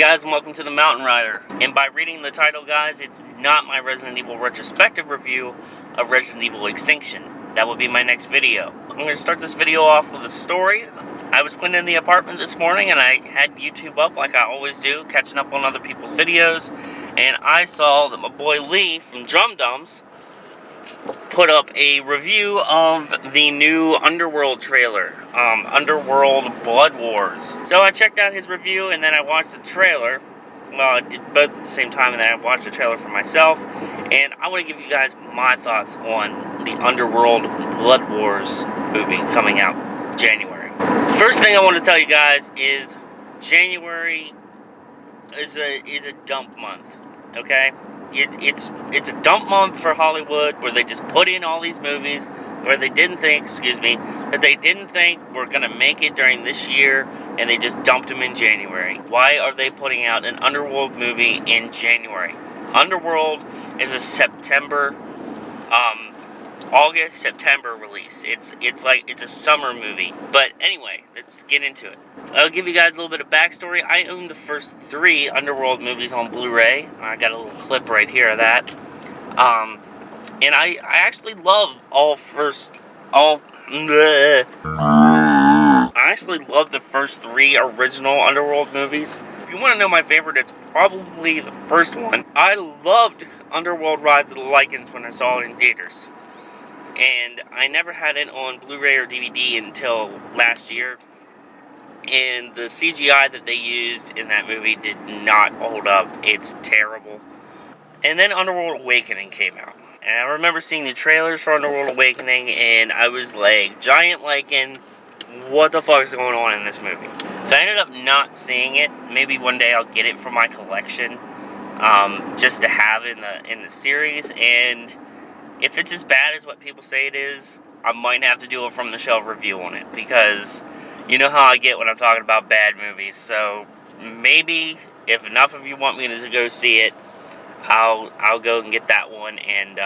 guys, and welcome to the Mountain Rider. And by reading the title, guys, it's not my Resident Evil retrospective review of Resident Evil Extinction. That will be my next video. I'm going to start this video off with a story. I was cleaning the apartment this morning and I had YouTube up like I always do, catching up on other people's videos. And I saw that my boy Lee from Drum Dums put up a review of the new Underworld trailer, Underworld Blood Wars. So I checked out his review and then I watched the trailer. Well, I did both at the same time, and then I watched the trailer for myself. And I want to give you guys my thoughts on the Underworld Blood Wars movie coming out January. First thing I want to tell you guys is January is a dump month, okay? It's a dump month for Hollywood, where they just put in all these movies where they didn't think, that they didn't think were going to make it during this year, and they just dumped them in January. Why are they putting out an Underworld movie in January? Underworld is a September, August-September release. It's a summer movie. But anyway, let's get into it. I'll give you guys a little bit of backstory. I own the first 3 Underworld movies on Blu-ray. I got a little clip right here of that. And I actually love I actually love the first 3 original Underworld movies. If you want to know my favorite, it's probably the first one. I loved Underworld Rise of the Lycans when I saw it in theaters. And I never had it on Blu-ray or DVD until last year. And the CGI that they used in that movie did not hold up. It's terrible. And then Underworld Awakening came out. And I remember seeing the trailers for Underworld Awakening, and I was like, giant lycan, what the fuck is going on in this movie? So I ended up not seeing it. Maybe one day I'll get it for my collection, just to have in the series. And if it's as bad as what people say it is, I might have to do a from the shelf review on it, because you know how I get when I'm talking about bad movies. So maybe if enough of you want me to go see it, I'll go and get that one, and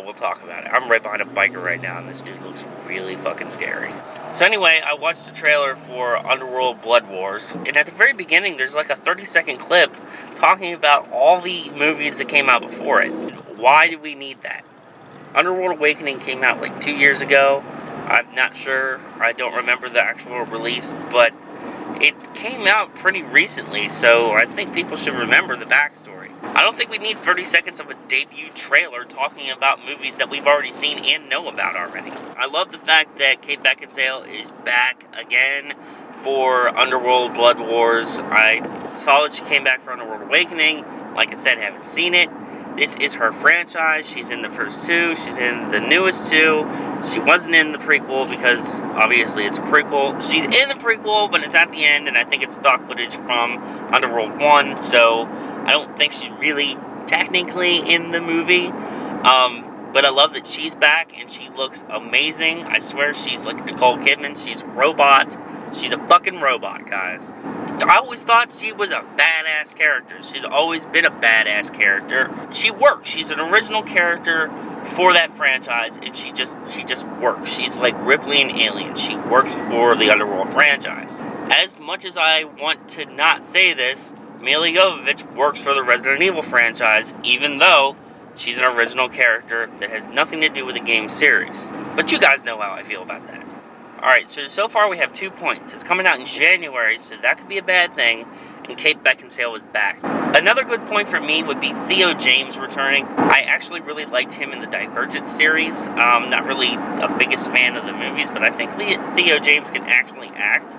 we'll talk about it. I'm right behind a biker right now, and this dude looks really fucking scary. So anyway, I watched the trailer for Underworld Blood Wars, and at the very beginning, there's like a 30-second clip talking about all the movies that came out before it. Why do we need that? Underworld Awakening came out like 2 years ago. I'm not sure. I don't remember the actual release, but it came out pretty recently, so I think people should remember the backstory. I don't think we need 30 seconds of a debut trailer talking about movies that we've already seen and know about already. I love the fact that Kate Beckinsale is back again for Underworld Blood Wars. I saw that she came back for Underworld Awakening. Like I said, haven't seen it. This is her franchise. She's in the first 2. She's in the newest 2. She wasn't in the prequel because, obviously, it's a prequel. She's in the prequel, but it's at the end, and I think it's stock footage from Underworld 1, so I don't think she's really technically in the movie. But I love that she's back, and she looks amazing. I swear she's like Nicole Kidman. She's a robot. She's a fucking robot, guys. I always thought she was a badass character. She's always been a badass character. She works. She's an original character for that franchise, and she just works. She's like Ripley in Alien. She works for the Underworld franchise. As much as I want to not say this, Milla Jovovich works for the Resident Evil franchise, even though she's an original character that has nothing to do with the game series. But you guys know how I feel about that. Alright, so far we have 2 points. It's coming out in January, so that could be a bad thing, and Kate Beckinsale is back. Another good point for me would be Theo James returning. I actually really liked him in the Divergent series. Not really a biggest fan of the movies, but I think Theo James can actually act.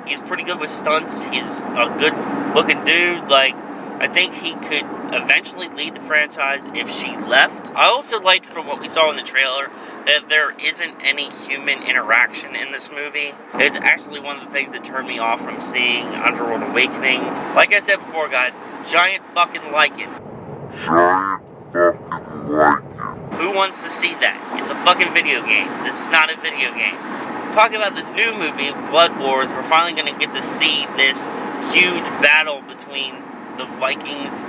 He's pretty good with stunts. He's a good-looking dude. Like, I think he could eventually lead the franchise if she left. I also liked, from what we saw in the trailer, that there isn't any human interaction in this movie. It's actually one of the things that turned me off from seeing Underworld Awakening. Like I said before, guys, giant fucking lycan. Giant fucking lycan. Who wants to see that? It's a fucking video game. This is not a video game. Talking about this new movie, Blood Wars, we're finally going to get to see this huge battle between the Vikings.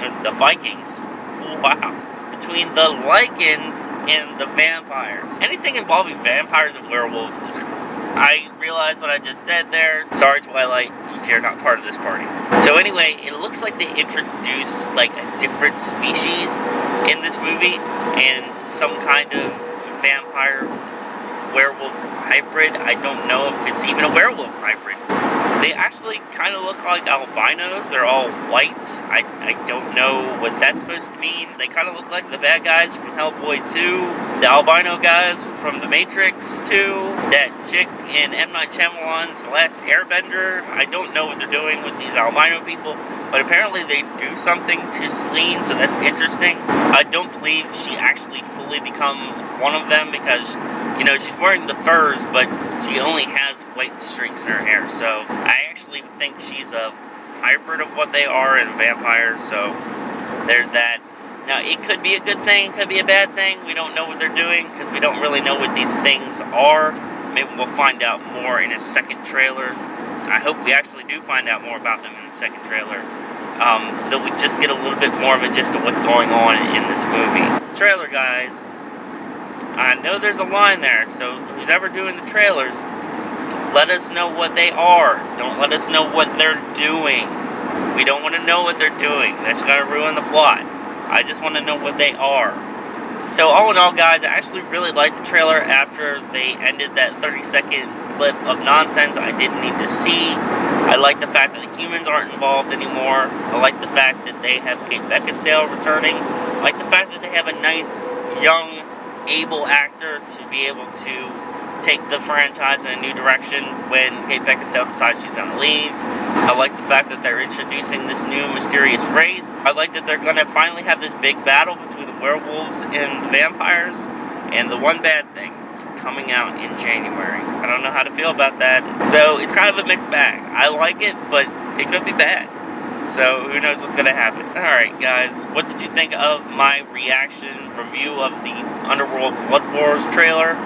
Wow. Between the Lycans and the vampires. Anything involving vampires and werewolves is cool. I realize what I just said there. Sorry, Twilight, you're not part of this party. So anyway, it looks like they introduced like a different species in this movie, and some kind of vampire werewolf hybrid. I don't know if it's even a werewolf hybrid. They actually kind of look like albinos. They're all white. I don't know what that's supposed to mean. They kind of look like the bad guys from Hellboy 2, the albino guys from The Matrix 2, that chick in M. Night Shyamalan's Last Airbender. I don't know what they're doing with these albino people, but apparently they do something to Selene, so that's interesting. I don't believe she actually fully becomes one of them because, you know, she's wearing the furs, but she only has white streaks in her hair, so I actually think she's a hybrid of what they are in vampires, so there's that. Now, it could be a good thing, it could be a bad thing. We don't know what they're doing because we don't really know what these things are. Maybe we'll find out more in a second trailer. I hope we actually do find out more about them in the second trailer. So we just get a little bit more of a gist of what's going on in this movie. Trailer, guys. I know there's a line there, so who's ever doing the trailers, let us know what they are. Don't let us know what they're doing. We don't want to know what they're doing. That's going to ruin the plot. I just want to know what they are. So all in all, guys, I actually really liked the trailer after they ended that 30-second clip of nonsense I didn't need to see. I like the fact that the humans aren't involved anymore. I like the fact that they have Kate Beckinsale returning. I like the fact that they have a nice, young, able actor to be able to take the franchise in a new direction when Kate Beckinsale decides she's going to leave. I like the fact that they're introducing this new mysterious race. I like that they're going to finally have this big battle between the werewolves and the vampires. And the one bad thing, it's coming out in January. I don't know how to feel about that. So it's kind of a mixed bag. I like it, but it could be bad. So who knows what's going to happen. Alright guys, what did you think of my reaction review of the Underworld Blood Wars trailer?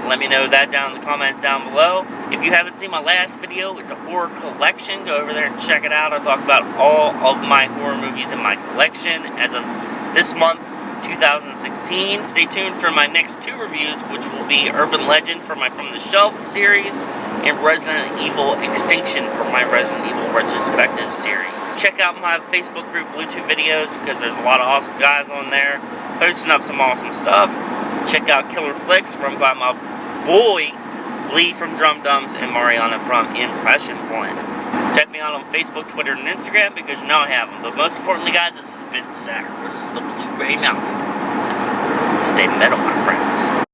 Let me know that down in the comments down below. If you haven't seen my last video, it's a horror collection. Go over there and check it out. I talk about all of my horror movies in my collection as of this month, 2016. Stay tuned for my next two reviews, which will be Urban Legend for my From the Shelf series and Resident Evil Extinction for my Resident Evil Retrospective series. Check out my Facebook group Bluetooth videos because there's a lot of awesome guys on there posting up some awesome stuff. Check out Killer Flicks run by my boy Lee from Drum Dums and Mariana from Impression Blend. Check me out on Facebook, Twitter, and Instagram because you know I have them. But most importantly, guys, this has been Zack vs. the Blue Ray Mountain. Stay metal, my friends.